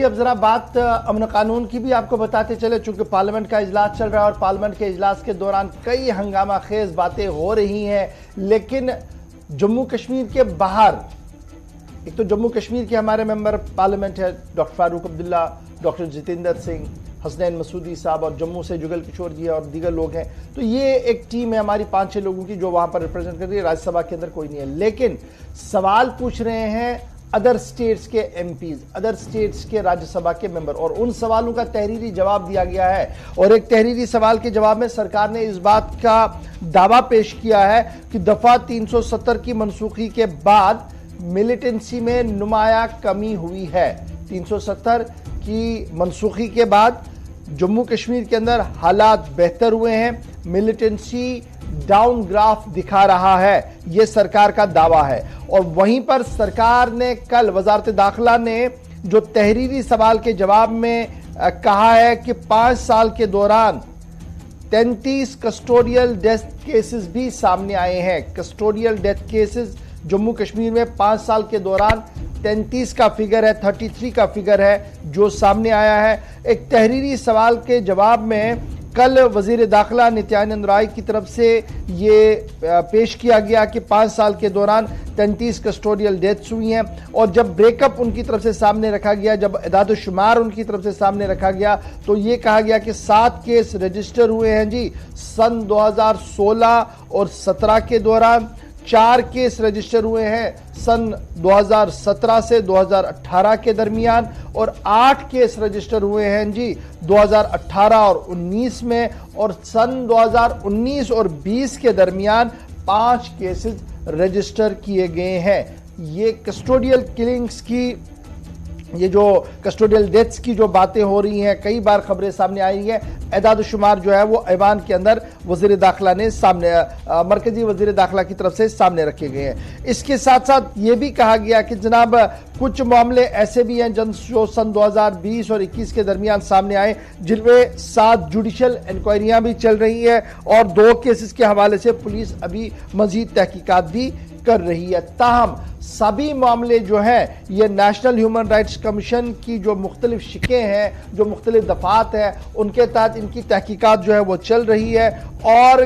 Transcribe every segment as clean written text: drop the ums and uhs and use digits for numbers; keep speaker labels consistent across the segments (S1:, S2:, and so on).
S1: अब जरा बात अमन कानून की भी आपको बताते चले, चूंकि पार्लियामेंट का इजलास चल रहा है और पार्लियामेंट के इजलास के दौरान कई हंगामा खेज बातें हो रही हैं। लेकिन जम्मू कश्मीर के बाहर, एक तो जम्मू कश्मीर के हमारे मेंबर पार्लियामेंट है डॉक्टर फारूक अब्दुल्ला, डॉक्टर जितेंद्र सिंह, हसनैन मसूदी साहब और जम्मू से जुगल किशोर जी और दीगर लोग हैं। तो ये एक टीम है हमारी 5-6 लोगों की जो वहां पर रिप्रेजेंट कर रही है। राज्यसभा के अंदर कोई नहीं है, लेकिन सवाल पूछ रहे हैं अदर स्टेट्स के एमपीज, अदर स्टेट्स के राज्यसभा के मेंबर, और उन सवालों का तहरीरी जवाब दिया गया है। और एक तहरीरी सवाल के जवाब में सरकार ने इस बात का दावा पेश किया है कि दफा 370 की मनसूखी के बाद मिलिटेंसी में नुमाया कमी हुई है। 370 की मनसूखी के बाद जम्मू कश्मीर के अंदर हालात बेहतर हुए हैं, मिलिटेंसी डाउन ग्राफ दिखा रहा है, यह सरकार का दावा है। और वहीं पर सरकार ने कल वजारत दाखिला ने जो तहरीरी सवाल के जवाब में कहा है कि 5 साल के दौरान 33 कस्टोडियल डेथ केसेस भी सामने आए हैं। Custodial death cases Jammu Kashmir में 5 साल के दौरान 33 का फिगर है, 33 का फिगर है जो सामने आया है। एक तहरीरी सवाल के जवाब में कल वजीर दाखिला नित्यानंद राय की तरफ से ये पेश किया गया कि 5 साल के दौरान 33 कस्टोडियल डेथ्स हुई हैं। और जब ब्रेकअप उनकी तरफ से सामने रखा गया, जब इदाद शुमार उनकी तरफ से सामने रखा गया, तो ये कहा गया कि 7 केस रजिस्टर हुए हैं जी सन 2016 और 17 के दौरान, 4 केस रजिस्टर हुए हैं सन 2017 से 2018 के दरमियान, और 8 केस रजिस्टर हुए हैं जी 2018 और 19 में, और सन 2019 और 20 के दरमियान 5 केसेस रजिस्टर किए गए हैं। ये कस्टोडियल किलिंग्स की, ये जो कस्टोडियल डेथ्स की जो बातें हो रही हैं, कई बार खबरें सामने आई हैं। एदाद शुमार जो है वो ऐवान के अंदर वजीर दाखिला ने सामने, मरकजी वजीर दाखिला की तरफ से सामने रखे गए हैं। इसके साथ साथ ये भी कहा गया कि जनाब कुछ मामले ऐसे भी हैं जो सन 2020 और 21 के दरमियान सामने आए, जिनमें 7 जुडिशियल इंक्वायरियां भी चल रही है और 2 केसेस के हवाले से पुलिस अभी मजीद तहकीकात भी कर रही है। ताहम सभी मामले जो हैं ये नेशनल ह्यूमन राइट्स कमीशन की जो मुख्तलिफ शिकें हैं, जो मुख्तलिफ दफात हैं, उनके तहत इनकी तहकीकात जो है वो चल रही है। और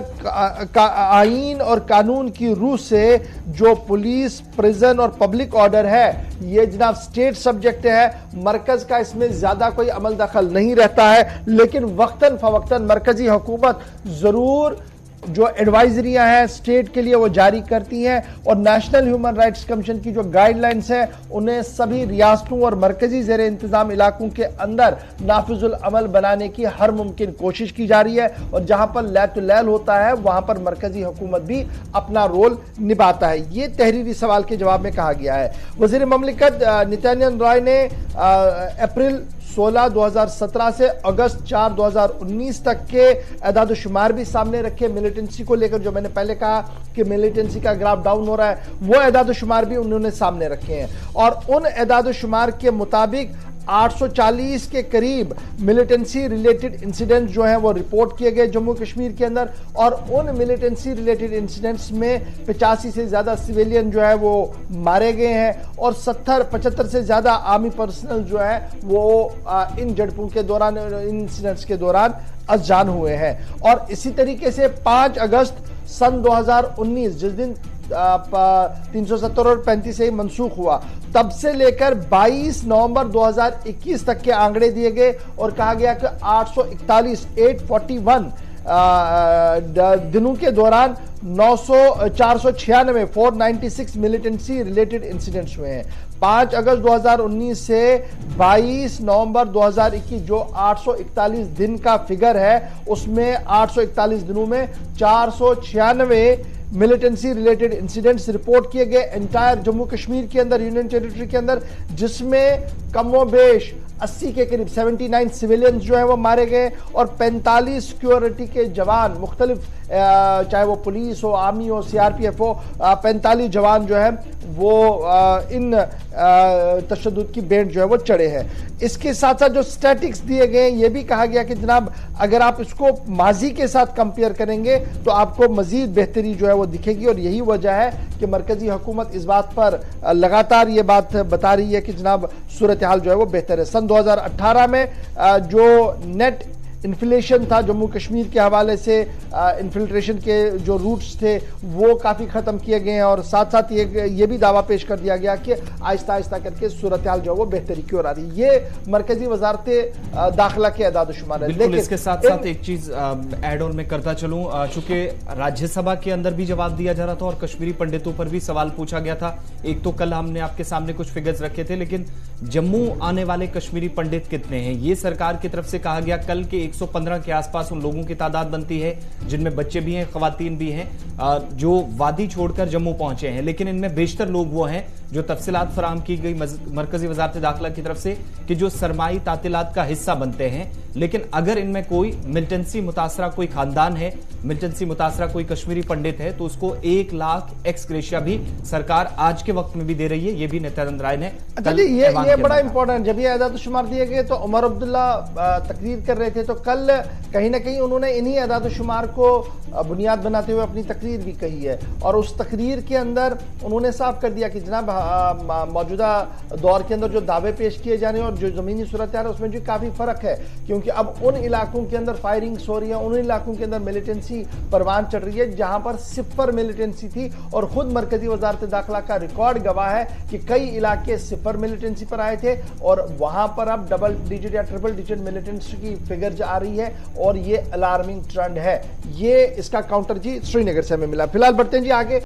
S1: आईन और कानून की रूह से जो पुलिस, प्रिजन और पब्लिक ऑर्डर है, ये जनाब स्टेट सब्जेक्ट है, मरकज का इसमें ज्यादा कोई अमल दखल नहीं रहता है। लेकिन वक्तन फवक्तन मरकजी हुकूमत जरूर जो एडवाइजरियां हैं स्टेट के लिए वो जारी करती हैं, और नेशनल ह्यूमन राइट्स कमीशन की जो गाइडलाइंस हैं उन्हें सभी रियासतों और मरकजी ज़ेर इंतजाम इलाकों के अंदर नाफिजुल अमल बनाने की हर मुमकिन कोशिश की जा रही है। और जहां पर लैल टू लैल होता है वहां पर मरकजी हुकूमत भी अपना रोल निभाता है। ये तहरीरी सवाल के जवाब में कहा गया है। वजीर ममलिकत नित्यानंद राय ने अप्रैल 16, 2017 से अगस्त 4, 2019 तक के एदाद शुमार भी सामने रखे मिलिटेंसी को लेकर। जो मैंने पहले कहा कि मिलिटेंसी का ग्राफ डाउन हो रहा है, वो एदाद शुमार भी उन्होंने सामने रखे हैं। और उन एदाद शुमार के मुताबिक 840 के करीब मिलिटेंसी रिलेटेड इंसिडेंट्स जो हैं वो रिपोर्ट किए गए जम्मू कश्मीर के अंदर। और उन मिलिटेंसी रिलेटेड इंसिडेंट्स में 85 से ज्यादा सिविलियन जो है वो मारे गए हैं, और 75 से ज्यादा आर्मी पर्सनल जो है वो इन झड़पों के दौरान, इन इंसिडेंट्स के दौरान अजान हुए हैं। और इसी तरीके से 5 अगस्त सन 2019, जिस दिन 370 और 35 से ही मनसूख हुआ, तब से लेकर 22 नवंबर 2021 तक के आंकड़े दिए गए और कहा गया कि 841 दिनों के दौरान 496 मिलिटेंसी रिलेटेड इंसिडेंट्स हुए हैं। 5 अगस्त 2019 से 22 नवंबर 2021 जो 841 दिन का फिगर है, उसमें 841 दिनों में 496 मिलिटेंसी रिलेटेड इंसिडेंट्स रिपोर्ट किए गए एंटायर जम्मू कश्मीर के अंदर, यूनियन टेरिटरी के अंदर, जिसमें कमोबेश 80 के करीब 79 सिविलियंस जो है वो मारे गए और 45 सिक्योरिटी के जवान मुख्तलिफ चाहे वो पुलिस हो, आर्मी हो, सीआरपीएफ हो, 45 जवान जो है वो इन तशद्दुद की बेंट जो है वो चढ़े हैं। इसके साथ साथ जो स्टैटिक्स दिए गए ये भी कहा गया कि जनाब अगर आप इसको माजी के साथ कंपेयर करेंगे तो आपको मजीद बेहतरी जो है वो दिखेगी, और यही वजह है कि मरकजी हुकूमत इस बात पर लगातार ये बात बता रही है कि जनाब सूरत हाल जो है वो बेहतर है। सन 2018 में जो नेट इन्फ्लेशन था जम्मू कश्मीर के हवाले से, इन्फिल्ट्रेशन के जो रूट्स थे वो काफ़ी ख़त्म किए गए हैं, और साथ साथ ये भी दावा पेश कर दिया गया कि आहिस्ता आहिस्ता करके सूरत हाल जो है वो बेहतरी की ओर आ रही है। ये मरकजी वजारत दाखिला के अदाद-ओ-शुमार है।
S2: लेकिन इसके साथ साथ एक चीज एड ऑन में करता चलूं, चूंकि राज्यसभा के अंदर भी जवाब दिया जा रहा था और कश्मीरी पंडितों पर भी सवाल पूछा गया था। एक तो कल हमने आपके सामने कुछ फिगर्स रखे थे, लेकिन जम्मू आने वाले कश्मीरी पंडित कितने हैं ये सरकार की तरफ से कहा गया कल के 115 के आसपास उन लोगों की तादाद बनती है जिनमें बच्चे भी हैं, खवातीन भी हैं, जो वादी छोड़कर जम्मू पहुंचे हैं। लेकिन इनमें बेशतर लोग वो हैं जो तफसीलात फराम की गई मरकजी वजारत दाखिला की तरफ से कि जो सरमाई तातीलात का हिस्सा बनते हैं। लेकिन अगर इनमें कोई मिलिटेंसी मुतासरा कोई खानदान है, मिलिटेंसी मुतासरा कोई कश्मीरी पंडित है, तो उसको 1 लाख एक्स ग्रेशिया भी सरकार आज के वक्त में भी दे रही है। ये भी नित्यानंद राय ने
S1: ये बड़ा इंपॉर्टेंट, जब ये आदाद-ओ-शुमार दिए गए तो उमर अब्दुल्ला तकरीर कर रहे थे, तो कल कहीं ना कहीं उन्होंने इन्हीं आदाद-ओ-शुमार को बुनियाद बनाते हुए अपनी तकरीर भी कही है, और उस तकरीर के अंदर उन्होंने साफ कर दिया कि जनाब मौजूदा दौर के अंदर जो दावे पेश किए जा रहे हैं और जो जमीनी सूरत है उसमें जो काफी फर्क है, क्योंकि अब उन इलाकों के अंदर फायरिंग्स हो रही है, उन इलाकों के अंदर मिलिटेंसी परवान चढ़ रही है जहां पर सिफर मिलिटेंसी थी, और खुद मरकजी वजारत दाखिला का रिकॉर्ड गवाह है कि कई इलाके सिफर मिलिटेंसी पर आए थे, और वहां पर अब डबल डिजिट या ट्रिपल डिजिट मिलिटेंसी की फिगर आ रही है, और ये अलार्मिंग ट्रेंड है। ये इसका काउंटर जी श्रीनगर से हमें मिला। फिलहाल बढ़ते हैं जी आगे।